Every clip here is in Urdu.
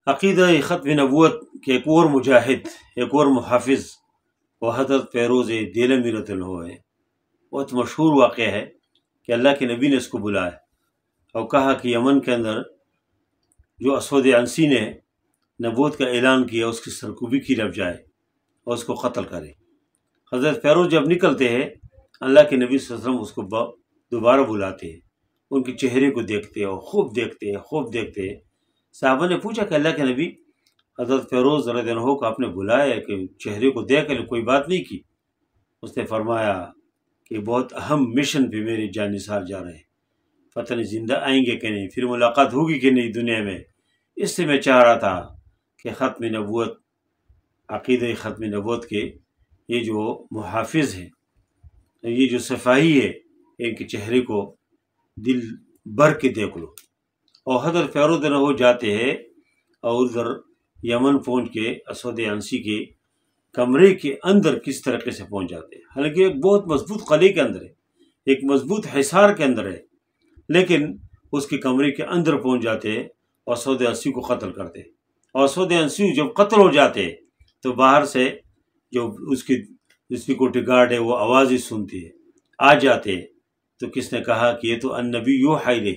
عقیدہ ختم نبوت کے ایک اور مجاہد، ایک اور محافظ وہ حضرت فیروز دیلمی رضی اللہ عنہ ہے۔ بہت مشہور واقعہ ہے کہ اللہ کے نبی نے اس کو بلایا اور کہا کہ یمن کے اندر جو اسود عنسی نے نبوت کا اعلان کیا اس کی سرکوبی کی جب جائے اور اس کو قتل کرے۔ حضرت فیروز جب نکلتے ہیں اللہ کے نبی صلی اللہ علیہ وسلم اس کو دوبارہ بلاتے ہیں، ان کے چہرے کو دیکھتے ہیں اور خوب دیکھتے ہیں، خوب دیکھتے ہیں۔ صحابہ نے پوچھا کہ اللہ کے نبی حضرت فیروز رضی اللہ عنہ کو آپ نے بلایا کہ چہرے کو دیکھ کر کوئی بات نہیں کی؟ اس نے فرمایا کہ بہت اہم مشن پہ میرے جانثار جا رہے ہیں، پتہ نہیں زندہ آئیں گے کہ نہیں، پھر ملاقات ہوگی کہ نہیں دنیا میں۔ اس سے میں چاہ رہا تھا کہ ختم نبوت، عقیدہ ختم نبوت کے یہ جو محافظ ہیں، یہ جو صفائی ہے، ان کے چہرے کو دل بھر کے دیکھ لو۔ اور حضرت فیروز رضی اللہ عنہ جاتے ہیں اور ادھر یمن پہنچ کے اسود عنسی کے کمرے کے اندر کس طریقے سے پہنچ جاتے ہیں، حالانکہ ایک بہت مضبوط قلعے کے اندر ہے، ایک مضبوط حصار کے اندر ہے، لیکن اس کے کمرے کے اندر پہنچ جاتے ہیں اور اسود عنسی کو قتل کرتے ہیں۔ اور اسود عنسی جب قتل ہو جاتے ہیں تو باہر سے جو اس کی سیکورٹی گارڈ ہے وہ آوازیں سنتی ہے، آ جاتے ہیں۔ تو کس نے کہا کہ یہ تو النبی یوحی الیہ،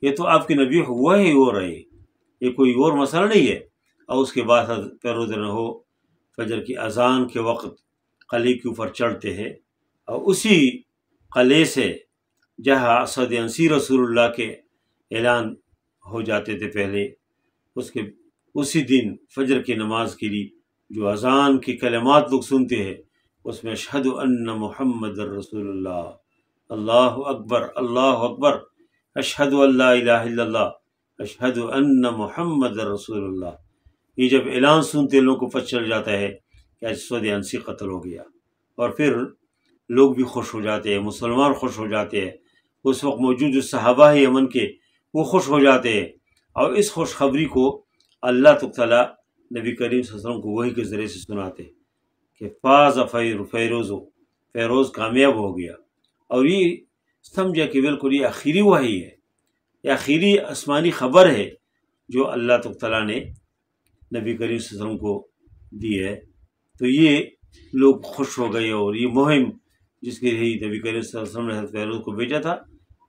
یہ تو آپ کے نبی وحی ہو رہے، یہ کوئی اور مسئلہ نہیں ہے۔ اور اس کے بعد حضرت فیروز رضی اللہ عنہ فجر کی اذان کے وقت قلعے کے اوپر چڑھتے ہیں، اور اسی قلعے سے جہاں اسود عنسی رسول اللہ کے اعلان ہو جاتے تھے پہلے، اسی دن فجر کی نماز کے لیے جو اذان کی کلمات لوگ سنتے ہیں اس میں اشہد ان محمد رسول اللہ، اللہ اکبر اللہ اکبر، اشہد ان لا الہ الا اللہ، اشہد ان محمد رسول اللہ، یہ جب اعلان سنتے لوگوں کو پتہ چل جاتا ہے کہ اسود عنسی قتل ہو گیا، اور پھر لوگ بھی خوش ہو جاتے ہیں، مسلمان خوش ہو جاتے ہیں، اس وقت موجود جو صحابہ ہیں یمن کے وہ خوش ہو جاتے ہیں، اور اس خوشخبری کو اللہ تعالیٰ نبی کریم صلی اللہ علیہ وسلم کو وحی کے ذریعے سے سناتے کہ فاز فیروز کامیاب ہو گیا۔ اور یہ سمجھا کہ بالکل یہ آخری وحی ہے، یہ آخری آسمانی خبر ہے جو اللہ تعالیٰ نے نبی کریم صلی اللہ علیہ وسلم کو دی ہے۔ تو یہ لوگ خوش ہو گئے، اور یہ مہم جس کے لیے نبی کریم صلی اللہ علیہ وسلم نے حضرت فیروز کو بھیجا تھا،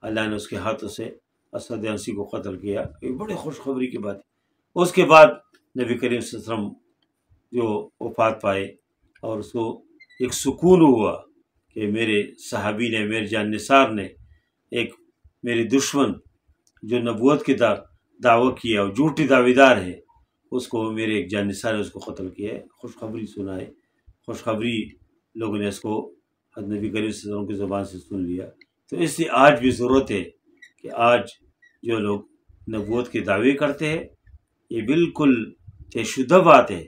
اللہ نے اس کے ہاتھوں سے اسود عنسی کو قتل کیا۔ یہ بڑے خوشخبری کی بات ہے۔ اس کے بعد نبی کریم صلی اللہ علیہ وسلم جو وفات پائے اور اس کو ایک سکون ہوا کہ میرے صحابی نے، میرے جان نثار نے، ایک میرے دشمن جو نبوت کی دعویٰ کیا اور جھوٹی دعوے دار ہے، اس کو میرے ایک جان نثار نے اس کو قتل کیا ہے۔ خوشخبری سنائے، خوشخبری لوگوں نے اس کو حضرت نبی کریم صلی اللہ علیہ وسلم کی زبان سے سن لیا۔ تو اس لیے آج بھی ضرورت ہے کہ آج جو لوگ نبوت کے دعوے کرتے ہیں یہ بالکل طے شدہ بات ہے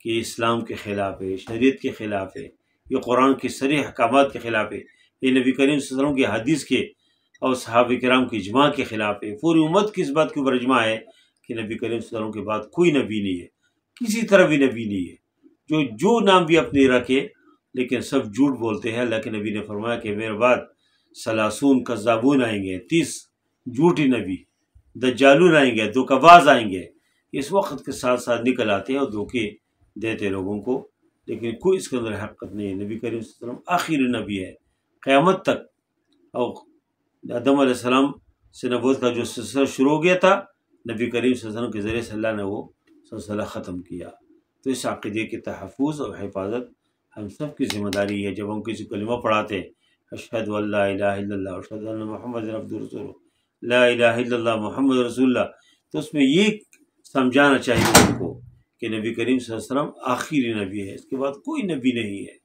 کہ اسلام کے خلاف ہے، شریعت کے خلاف ہے، یہ قرآن کے صریح احکامات کے خلاف ہے، یہ نبی کریم صلی اللہ علیہ وسلم کی حدیث کے اور صحابہ کرام کے اجماع کے خلاف ہے۔ پوری امت کی اس بات کے اوپر اجماع ہے کہ نبی کریم صلی اللہ علیہ وسلم کے بعد کوئی نبی نہیں ہے، کسی طرح بھی نبی نہیں ہے، جو نام بھی اپنے رکھے لیکن سب جھوٹ بولتے ہیں۔ اللہ کے نبی نے فرمایا کہ میرے بعد 30 کذابون آئیں گے، 30 جھوٹی نبی، دجالون آئیں گے، دھوکہ باز آئیں گے، اس وقت کے ساتھ ساتھ نکل آتے ہیں اور دھوکے دیتے لوگوں کو، لیکن کوئی اس کے اندر حقیقت نہیں ہے۔ نبی کریم صلی اللہ علیہ وسلم آخری نبی ہے قیامت تک، اور آدم علیہ السلام سے نبوت کا جو سلسلہ شروع ہو گیا تھا، نبی کریم صلی اللہ علیہ وسلم کے ذریعے سے اللہ نے وہ سلسلہ ختم کیا۔ تو اس عقیدے کے تحفظ اور حفاظت ہم سب کی ذمہ داری ہے۔ جب ہم کسی کلمہ پڑھاتے ہیں اشہد ان لا الہ الا اللہ اشہد ان محمد عبدہ رسولہ، لا الہ الا اللہ محمد رسول اللہ، تو اس میں یہ سمجھانا چاہیے ان کو کہ نبی کریم صلی اللہ علیہ وسلم آخری نبی ہے، اس کے بعد کوئی نبی نہیں ہے۔